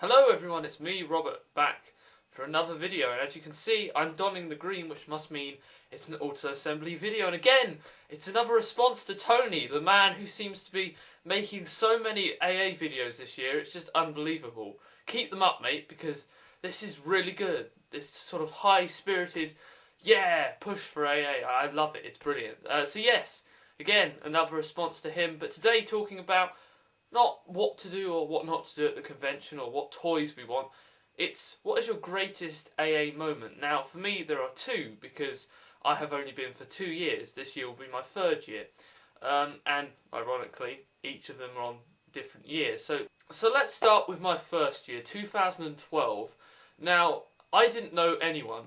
Hello everyone, it's me, Robert, back for another video, and as you can see, I'm donning the green, which must mean it's an auto-assembly video, and again, it's another response to Tony, the man who seems to be making so many AA videos this year. It's just unbelievable. Keep them up, mate, because this is really good. This sort of high-spirited, yeah, push for AA. I love it, it's brilliant. So yes, again, another response to him, but today talking about not what to do or what not to do at the convention or what toys we want. It's what is your greatest AA moment? Now, for me, there are two, because I have only been for 2 years. This year will be my 3rd year. And ironically, each of them are on different years. So let's start with my first year, 2012. Now, I didn't know anyone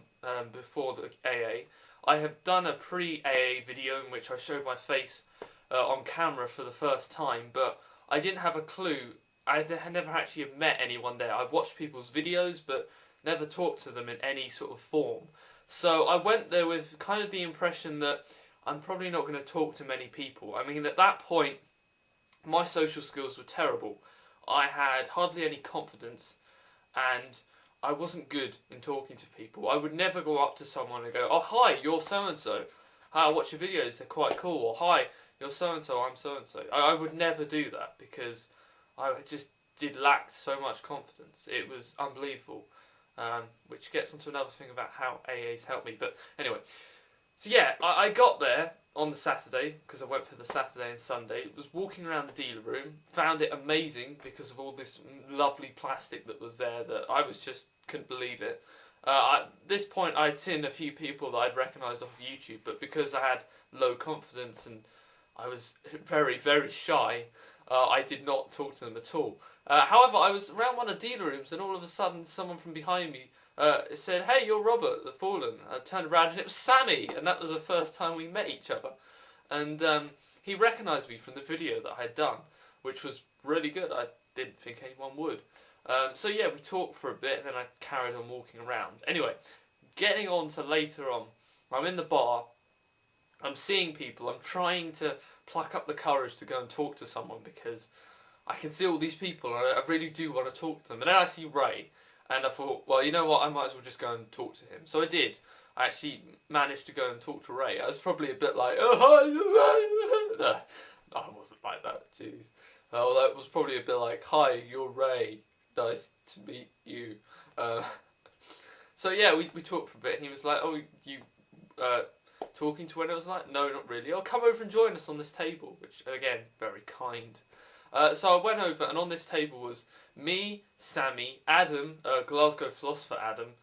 before the AA. I have done a pre-AA video in which I showed my face on camera for the first time, but I didn't have a clue. I had never actually met anyone there. I watched people's videos, but never talked to them in any sort of form. So I went there with kind of the impression that I'm probably not going to talk to many people. I mean, at that point, my social skills were terrible. I had hardly any confidence, and I wasn't good in talking to people. I would never go up to someone and go, "Oh, hi, you're so-and-so. Hi, I watch your videos, they're quite cool." Or, "Hi, you're so-and-so, I'm so-and-so." I would never do that because I just did lack so much confidence. It was unbelievable. Which gets onto another thing about how AA's helped me. But anyway, so yeah, I got there on the Saturday, because I went for the Saturday and Sunday. Was walking around the dealer room, found it amazing because of all this lovely plastic that was there that I just couldn't believe it. At this point I'd seen a few people that I'd recognised off of YouTube, but because I had low confidence and I was very, very shy, I did not talk to them at all. However, I was around one of the dealer rooms and all of a sudden someone from behind me said, "Hey, you're Robert, the Fallen." I turned around and it was Sammy, and that was the first time we met each other. And he recognised me from the video that I had done, which was really good. I didn't think anyone would. So yeah, we talked for a bit and then I carried on walking around. Anyway, getting on to later on, I'm in the bar, I'm seeing people, I'm trying to pluck up the courage to go and talk to someone because I can see all these people and I really do want to talk to them. And then I see Ray, and I thought, well, you know what, I might as well just go and talk to him. So I did. I actually managed to go and talk to Ray. I was probably a bit like, "Oh, hi." No, I wasn't like that, jeez. Although it was probably a bit like, "Hi, you're Ray. Nice to meet you." So yeah, we talked for a bit, and he was like, "Oh, you talking to anyone?" I was like, "No, not really." "Oh, come over and join us on this table," which, again, very kind. So I went over, and on this table was me, Sammy, Adam, Glasgow Philosopher Adam,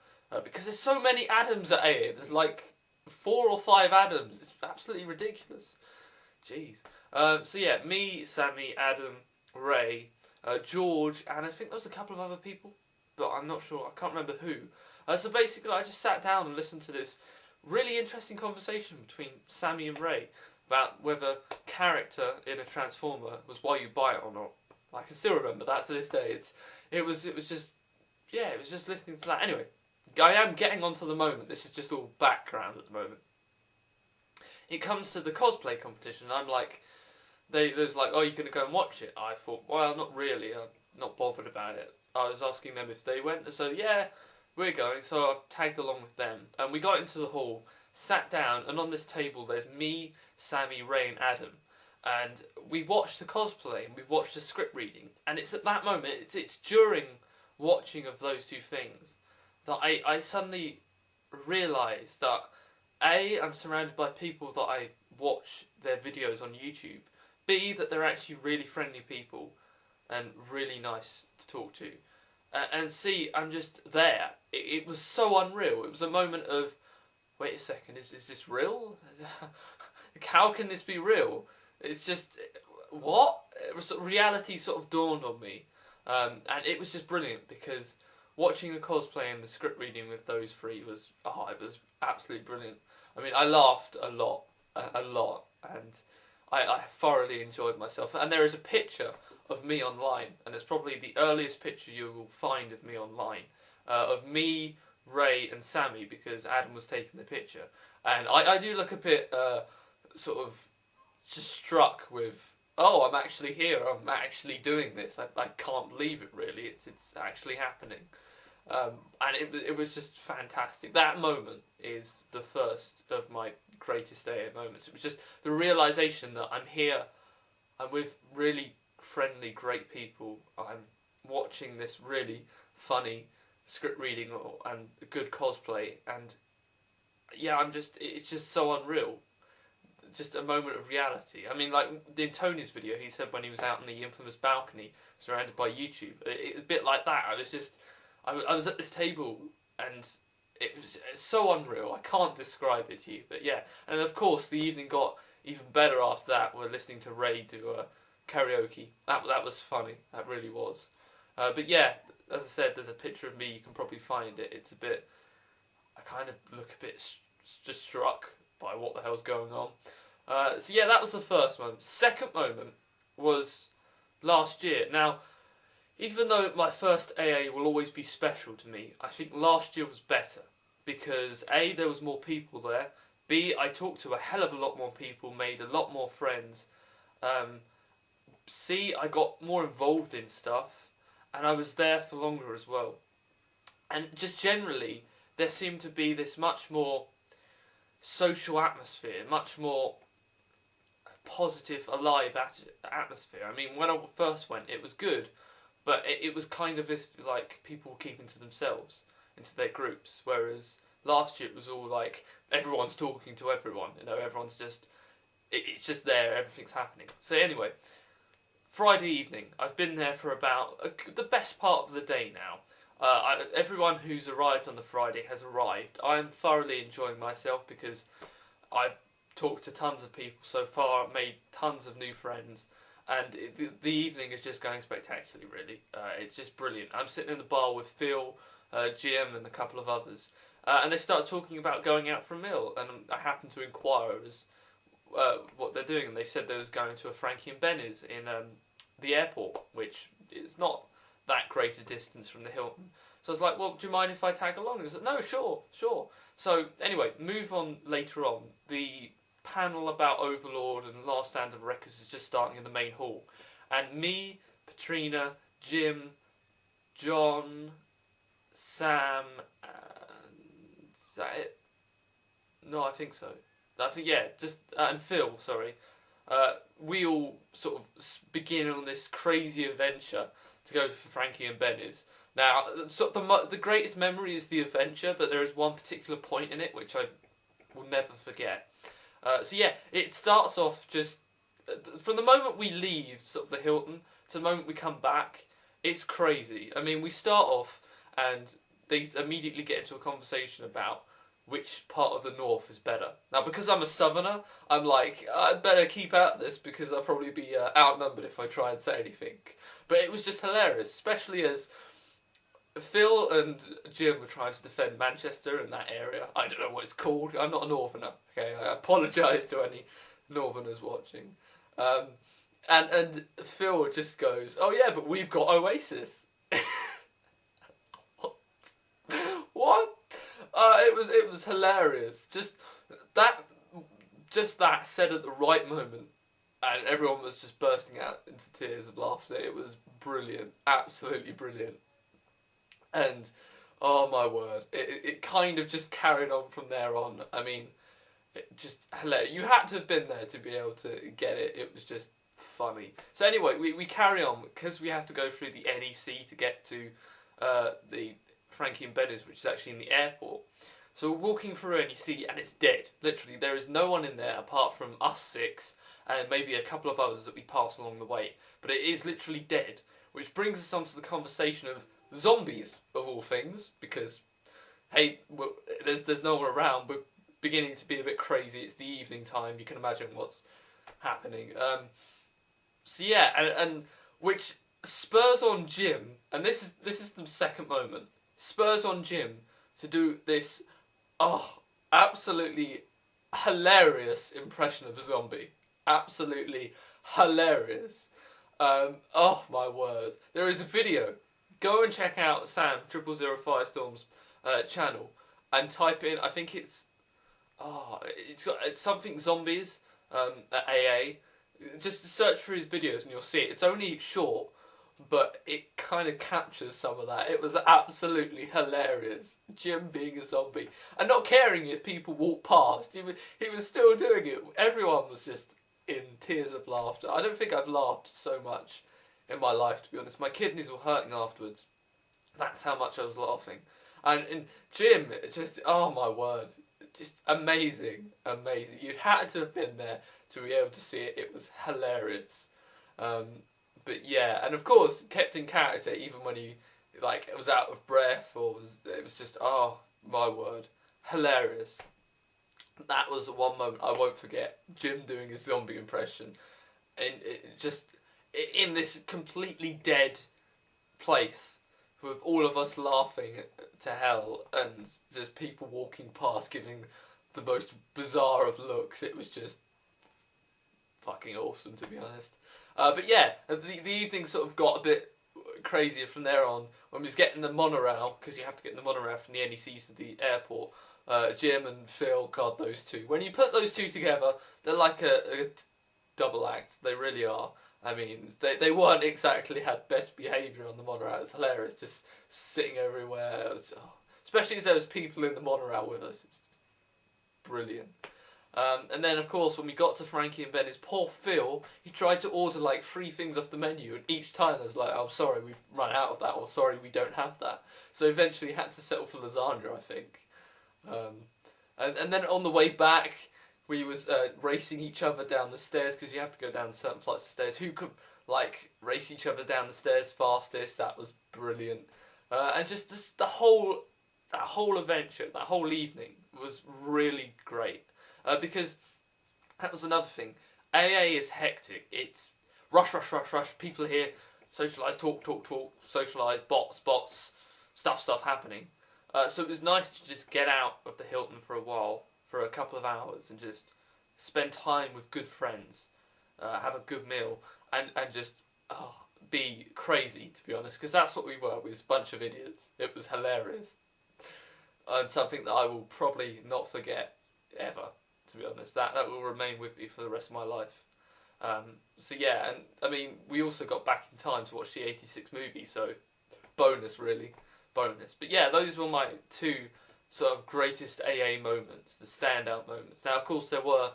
because there's so many Adams at AA. There's like 4 or 5 Adams. It's absolutely ridiculous. Jeez. So yeah, me, Sammy, Adam, Ray, George, and I think there was a couple of other people, but I'm not sure. I can't remember who. So basically, I just sat down and listened to this really interesting conversation between Sammy and Ray about whether character in a Transformer was why you buy it or not. I can still remember that to this day. It was just listening to that. Anyway, I am getting onto the moment. This is just all background at the moment. It comes to the cosplay competition, and I'm like, there's like, "Oh, you're going to go and watch it?" I thought, well, not really. I'm not bothered about it. I was asking them if they went, so yeah, we're going. So I tagged along with them, and we got into the hall, sat down, and on this table there's me, Sammy, Ray, and Adam. And we watched the cosplay, and we watched the script reading, and it's at that moment, it's during watching of those two things that I suddenly realised that A, I'm surrounded by people that I watch their videos on YouTube, B, that they're actually really friendly people and really nice to talk to, and C, I'm just there. It was so unreal. It was a moment of, wait a second, is this real? How can this be real? It's just, what? Reality sort of dawned on me. And it was just brilliant because watching the cosplay and the script reading with those three was, it was absolutely brilliant. I mean, I laughed a lot, and I thoroughly enjoyed myself. And there is a picture of me online, and it's probably the earliest picture you will find of me online, of me, Ray, and Sammy, because Adam was taking the picture. And I do look a bit sort of just struck with oh, I'm actually here. I'm actually doing this. I can't believe it. Really, it's actually happening. And it was just fantastic. That moment is the first of my greatest AA moments. It was just the realization that I'm here. I'm with really friendly, great people. I'm watching this really funny script reading and good cosplay, and yeah, it's just so unreal. Just a moment of reality. I mean, like in Tony's video, he said when he was out on the infamous balcony, surrounded by YouTube, it was a bit like that. I was at this table, and it's so unreal. I can't describe it to you, but yeah. And of course, the evening got even better after that. We're listening to Ray do karaoke. That was funny. That really was. But yeah, as I said, there's a picture of me. You can probably find it. It's a bit. I kind of look a bit just struck by what the hell's going on. So yeah, that was the first moment. Second moment was last year. Now, even though my first AA will always be special to me, I think last year was better. Because A, there was more people there. B, I talked to a hell of a lot more people, made a lot more friends. C, I got more involved in stuff. And I was there for longer as well. And just generally, there seemed to be this much more social atmosphere, much more positive, alive atmosphere. I mean, when I first went, it was good, but it was kind of if like people were keeping to themselves, into their groups. Whereas last year it was all like everyone's talking to everyone. You know, everyone's just it's just there. Everything's happening. So anyway, Friday evening. I've been there for about the best part of the day now. Everyone who's arrived on the Friday has arrived. I'm thoroughly enjoying myself because I've talked to tons of people so far, made tons of new friends, and the evening is just going spectacularly, really. It's just brilliant. I'm sitting in the bar with Phil, Jim, and a couple of others, and they start talking about going out for a meal, and I happened to inquire as what they're doing, and they said they was going to a Frankie and Benny's in the airport, which is not that great a distance from the Hilton. So I was like, well, do you mind if I tag along? And he said, no, sure. So anyway, move on later on. The panel about Overlord and Last Stand of Records is just starting in the main hall. And me, Patrina, Jim, John, Sam, and is that it? No, I think so. I think, yeah, and Phil, sorry. We all sort of begin on this crazy adventure to go for Frankie and Benny's. Now, the greatest memory is the adventure, but there is one particular point in it which I will never forget. So yeah, it starts off just from the moment we leave sort of the Hilton to the moment we come back. It's crazy. I mean, we start off and they immediately get into a conversation about which part of the north is better. Now, because I'm a southerner, I'm like, I'd better keep out this because I'll probably be outnumbered if I try and say anything. But it was just hilarious, especially as Phil and Jim were trying to defend Manchester in that area. I don't know what it's called. I'm not a northerner. Okay, I apologise to any northerners watching. And Phil just goes, "Oh yeah, but we've got Oasis." What? It was hilarious. Just that said at the right moment, and everyone was just bursting out into tears of laughter. It was brilliant, absolutely brilliant. And oh my word, it kind of just carried on from there on. I mean, it just hilarious. You had to have been there to be able to get it. It was just funny. So anyway, we carry on because we have to go through the NEC to get to the Frankie and Benny's, which is actually in the airport. So we're walking through NEC and it's dead. Literally, there is no one in there apart from us six and maybe a couple of others that we pass along the way. But it is literally dead, which brings us on to the conversation of zombies, of all things, because, hey, there's no one around. We're beginning to be a bit crazy. It's the evening time. You can imagine what's happening. So yeah, and which spurs on Jim, and this is the second moment, spurs on Jim to do this, absolutely hilarious impression of a zombie. Absolutely hilarious. Oh my word. There is a video. Go and check out Sam 000 Firestorm's channel and type in, I think it's something zombies at AA. Just search for his videos and you'll see it. It's only short, but it kind of captures some of that. It was absolutely hilarious. Jim being a zombie and not caring if people walk past. He was still doing it. Everyone was just in tears of laughter. I don't think I've laughed so much in my life, to be honest. My kidneys were hurting afterwards. That's how much I was laughing. And Jim, just, oh my word, just amazing, amazing. You had to have been there to be able to see it. It was hilarious. But yeah, and of course, kept in character even when he like was out of breath or it was just, oh my word, hilarious. That was the one moment I won't forget. Jim doing his zombie impression, and just in this completely dead place with all of us laughing to hell and just people walking past giving the most bizarre of looks. It was just fucking awesome, to be honest. But yeah, the evening sort of got a bit crazier from there on when we was getting the monorail, because you have to get the monorail from the NECs to the airport. Jim and Phil, God, those two. When you put those two together, they're like a double act. They really are. I mean, they weren't exactly had best behaviour on the monorail. It's hilarious, just sitting everywhere. Especially as there was people in the monorail with us. It was brilliant. And then, of course, when we got to Frankie and Benny's, poor Phil, he tried to order like 3 things off the menu, and each time there's like, oh, sorry, we've run out of that, or sorry, we don't have that. So eventually he had to settle for lasagna, I think. And then on the way back, we was racing each other down the stairs, because you have to go down certain flights of stairs. Who could like race each other down the stairs fastest? That was brilliant. And just that whole adventure, that whole evening was really great. Because that was another thing. AA is hectic. It's rush, rush, rush, rush. People here, socialise, talk, talk, talk, socialise, bots, stuff happening. So it was nice to just get out of the Hilton for a while, for a couple of hours, and just spend time with good friends, have a good meal, and just be crazy, to be honest, because that's what we were. We was a bunch of idiots. It was hilarious. And something that I will probably not forget ever, to be honest. That will remain with me for the rest of my life. So yeah, and I mean, we also got back in time to watch the 86 movie, so bonus, really. Bonus. But yeah, those were my 2 sort of greatest AA moments, the standout moments. Now, of course, there were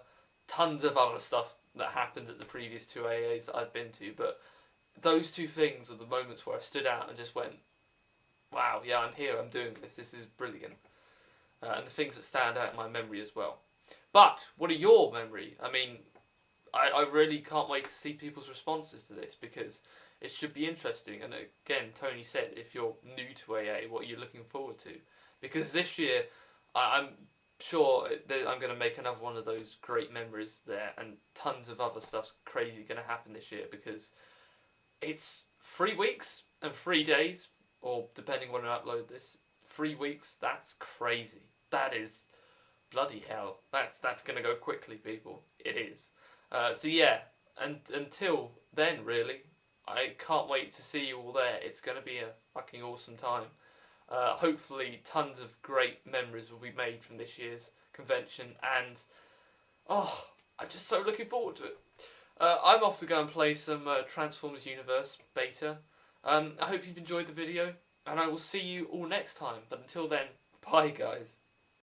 tons of other stuff that happened at the previous 2 AAs that I've been to, but those 2 things are the moments where I stood out and just went, wow, yeah, I'm here, I'm doing this is brilliant. And the things that stand out in my memory as well. But, what are your memory? I mean, I really can't wait to see people's responses to this, because it should be interesting. And again, Tony said, if you're new to AA, what are you looking forward to? Because this year, I'm sure that I'm going to make another one of those great memories there, and tons of other stuff's crazy going to happen this year, because it's 3 weeks and 3 days, or depending when I upload this, 3 weeks, that's crazy. That is bloody hell. That's going to go quickly, people. It is. So yeah, and until then, really, I can't wait to see you all there. It's going to be a fucking awesome time. Hopefully tons of great memories will be made from this year's convention, and I'm just so looking forward to it. I'm off to go and play some Transformers Universe beta. I hope you've enjoyed the video, and I will see you all next time. But until then, bye guys.